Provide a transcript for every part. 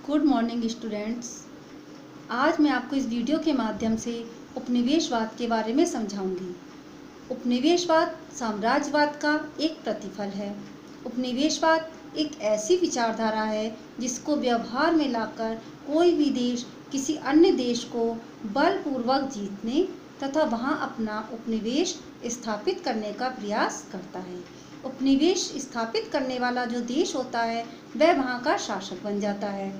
Good morning students. आज मैं आपको इस वीडियो के माध्यम से उपनिवेशवाद के बारे में समझाऊंगी। उपनिवेशवाद साम्राज्यवाद का एक प्रतिफल है। उपनिवेशवाद एक ऐसी विचारधारा है जिसको व्यवहार में लाकर कोई भी देश किसी अन्य देश को बलपूर्वक जीतने तथा वहां अपना उपनिवेश स्थापित करने का प्रयास करता है। उपनिवेश स्थापित करने वाला जो देश होता है वह वहां का शासक बन जाता है।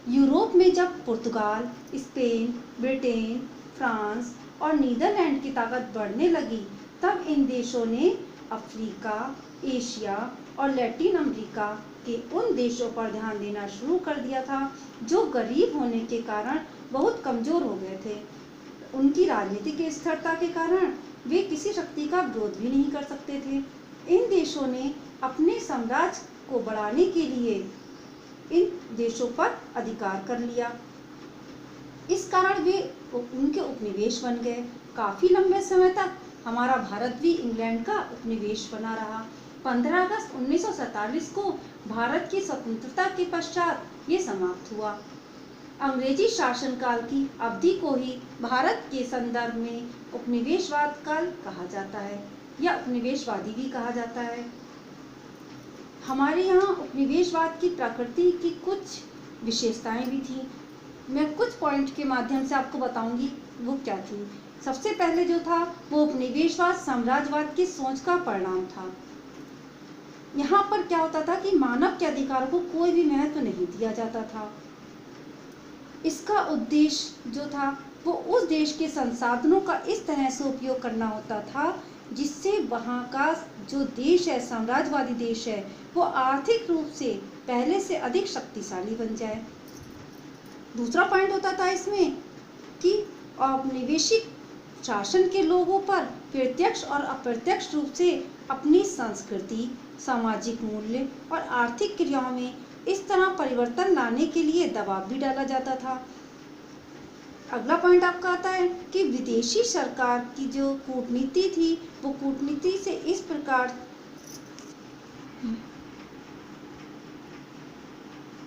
यूरोप में जब पुर्तगाल, स्पेन, ब्रिटेन, फ्रांस और नीदरलैंड की ताकत बढ़ने लगी, तब इन देशों ने अफ्रीका, एशिया और लैटिन अमेरिका के उन देशों पर ध्यान देना शुरू कर दिया था जो गरीब होने के कारण बहुत कमजोर हो गए थे। उनकी राजनीतिक स्थिरता के कारण वे किसी शक्ति का विरोध भी नहीं कर सकते थे। इन देशों ने अपने साम्राज्य को बढ़ाने के लिए इन देशों पर अधिकार कर लिया। इस कारण वे उनके उपनिवेश बन गए। काफी लंबे समय तक हमारा भारत भी इंग्लैंड का उपनिवेश बना रहा। 15 अगस्त 1947 को भारत की स्वतंत्रता के पश्चात ये समाप्त हुआ। अंग्रेजी शासनकाल की अवधि को ही भारत के संदर्भ में उपनिवेशवाद काल कहा जाता है या उपनिवेशवादी भी कहा जाता है। हमारे यहाँ उपनिवेशवाद की प्रकृति की कुछ विशेषताएं भी थी। मैं कुछ पॉइंट के माध्यम से आपको बताऊंगी वो क्या थी। सबसे पहले जो था वो उपनिवेशवाद साम्राज्यवाद की सोच का परिणाम था। यहाँ पर क्या होता था कि मानव के अधिकारों को कोई भी महत्व नहीं दिया जाता था। इसका उद्देश्य जो था वो उस देश के संसाधनों का इस तरह से उपयोग करना होता था जिससे वहाँ का जो देश है, साम्राज्यवादी देश है, वो आर्थिक रूप से पहले से अधिक शक्तिशाली बन जाए। दूसरा पॉइंट होता था इसमें कि औपनिवेशिक शासन के लोगों पर प्रत्यक्ष और अप्रत्यक्ष रूप से अपनी संस्कृति, सामाजिक मूल्य और आर्थिक क्रियाओं में इस तरह परिवर्तन लाने के लिए दबाव भी डाला जाता था। अगला पॉइंट आपका आता है कि विदेशी सरकार की जो कूटनीति थी वो कूटनीति से इस प्रकार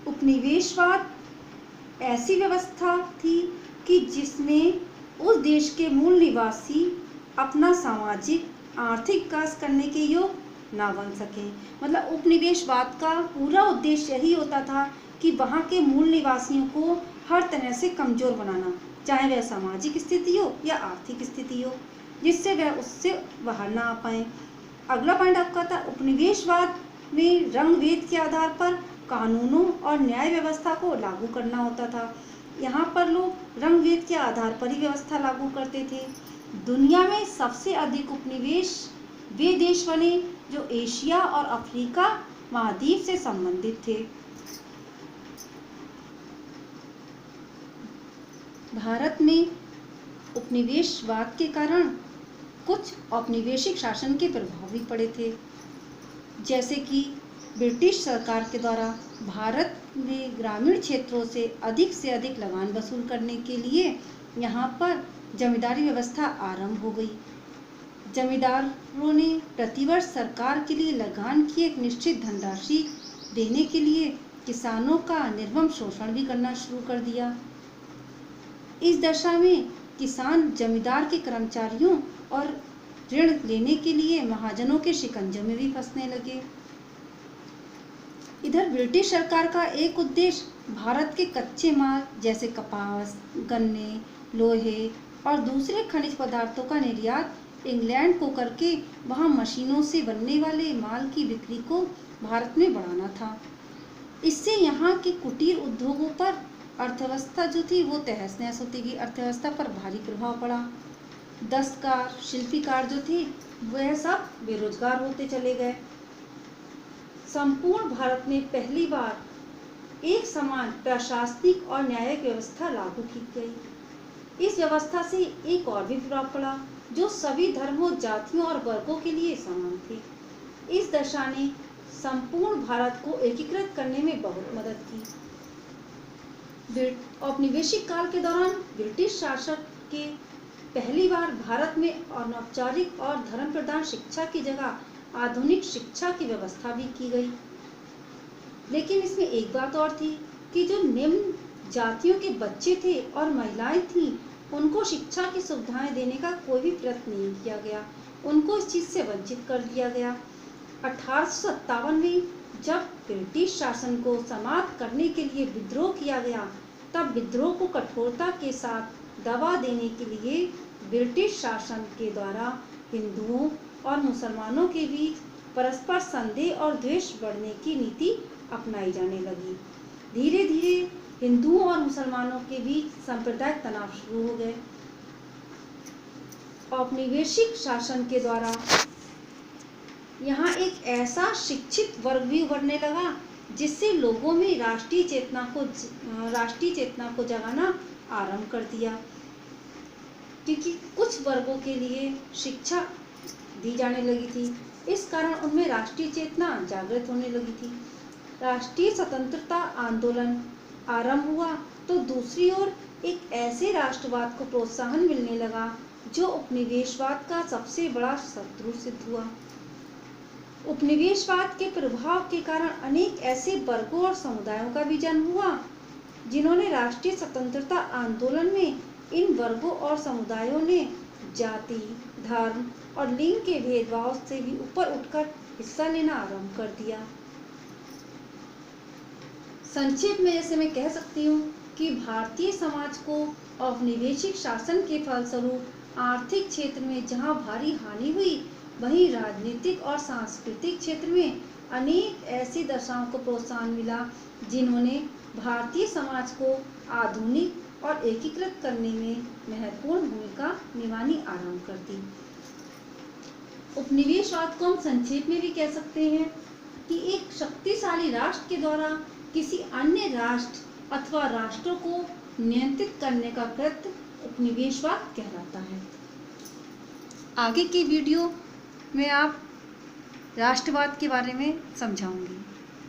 उपनिवेशवाद ऐसी व्यवस्था थी कि जिसमें उस देश के मूल निवासी अपना सामाजिक आर्थिक विकास करने के योग ना बन सके। मतलब उपनिवेशवाद का पूरा उद्देश्य यही होता था कि वहाँ के मूल निवासियों को हर तरह से कमजोर बनाना, चाहे वह सामाजिक स्थिति हो या आर्थिक स्थिति हो, जिससे वह उससे बाहर ना आ पाए। अगला पॉइंट आपका था उपनिवेशवाद में रंग भेद के आधार पर कानूनों और न्याय व्यवस्था को लागू करना होता था। यहाँ पर लोग रंग भेद के आधार पर ही व्यवस्था लागू करते थे। दुनिया में सबसे अधिक उपनिवेश वे देश बने जो एशिया और अफ्रीका महाद्वीप से संबंधित थे। भारत में उपनिवेशवाद के कारण कुछ औपनिवेशिक शासन के प्रभाव भी पड़े थे, जैसे कि ब्रिटिश सरकार के द्वारा भारत में ग्रामीण क्षेत्रों से अधिक लगान वसूल करने के लिए यहाँ पर जमींदारी व्यवस्था आरंभ हो गई। जमींदारों ने प्रतिवर्ष सरकार के लिए लगान की एक निश्चित धनराशि देने के लिए किसानों का निर्मम शोषण भी करना शुरू कर दिया। इस दशा में किसान जमींदार के कर्मचारियों और ऋण लेने के लिए महाजनों के शिकंजे में भी फंसने लगे। इधर ब्रिटिश सरकार का एक उद्देश्य भारत के कच्चे माल जैसे कपास, गन्ने, लोहे और दूसरे खनिज पदार्थों का निर्यात इंग्लैंड को करके वहां मशीनों से बनने वाले माल की बिक्री को भारत में बढ़ाना था। इससे यहाँ के कुटीर उद्योगों पर अर्थव्यवस्था जो थी वो तहस नहस होती गई। अर्थव्यवस्था पर भारी प्रभाव पड़ा। दस्तकार, शिल्पीकार जो थे वह सब बेरोजगार होते चले गए। संपूर्ण भारत में पहली बार एक समान प्रशासनिक और न्यायिक व्यवस्था लागू की गई। इस व्यवस्था से एक और भी प्रभाव पड़ा जो सभी धर्मों, जातियों और वर्गों के लिए समान थे। इस दशा ने संपूर्ण भारत को एकीकृत करने में बहुत मदद की। औपनिवेशिक काल के दौरान ब्रिटिश शासक के पहली बार भारत में अनौपचारिक और धर्म प्रधान शिक्षा की जगह आधुनिक शिक्षा की व्यवस्था भी की गई। लेकिन इसमें एक बात और थी कि जो निम्न जातियों के बच्चे थे और महिलाएं थीं, उनको शिक्षा की सुविधाएं देने का कोई भी प्रयत्न नहीं किया गया। उनको इस चीज़ से वंचित कर दिया गया। 1857 में जब ब्रिटिश शासन को समाप्त करने के लिए विद्रोह किया गया, तब विद्रोह को कठोरता के साथ दबा देने के लिए ब्रिटिश शासन के द्वारा हिंदुओं और मुसलमानों के बीच परस्पर संदेह और द्वेष बढ़ने की नीति अपनाई जाने लगी। धीरे धीरे हिंदुओं और मुसलमानों के बीच सांप्रदायिक तनाव शुरू हो गए। औपनिवेशिक शासन के द्वारा यहाँ एक ऐसा शिक्षित वर्ग भी उभरने लगा जिससे लोगों में राष्ट्रीय चेतना को जगाना आरंभ कर दिया, क्योंकि कुछ वर्गों के लिए शिक्षा दी जाने लगी थी। इस कारण उनमें राष्ट्रीय चेतना जागृत होने लगी थी। राष्ट्रीय स्वतंत्रता आंदोलन आरंभ हुआ तो दूसरी ओर एक ऐसे राष्ट्रवाद को प्रोत्साहन मिलने लगा जो उपनिवेशवाद का सबसे बड़ा शत्रु सिद्ध हुआ। उपनिवेशवाद के प्रभाव के कारण अनेक ऐसे वर्गों और समुदायों का भी जन्म हुआ जिन्होंने राष्ट्रीय स्वतंत्रता आंदोलन में इन वर्गों और समुदायों ने जाति, धर्म और लिंग के भेदभाव से भी ऊपर उठकर हिस्सा लेना आरंभ कर दिया। संक्षेप में जैसे मैं कह सकती हूँ कि भारतीय समाज को औपनिवेशिक शासन के फलस्वरूप आर्थिक क्षेत्र में जहाँ भारी हानि हुई, वहीं राजनीतिक और सांस्कृतिक क्षेत्र में अनेक ऐसी दशाओं को प्रोत्साहन मिला जिन्होंने भारतीय समाज को आधुनिक और एकीकृत करने में महत्वपूर्ण भूमिका निभानी आरंभ कर दी। उपनिवेशवाद को हम संक्षेप में भी कह सकते हैं कि एक शक्तिशाली राष्ट्र के द्वारा किसी अन्य राष्ट्र अथवा राष्ट्रों को नियंत्रित करने का कृत्य उपनिवेशवाद कहलाता है। आगे की वीडियो में आप राष्ट्रवाद के बारे में समझाऊंगी।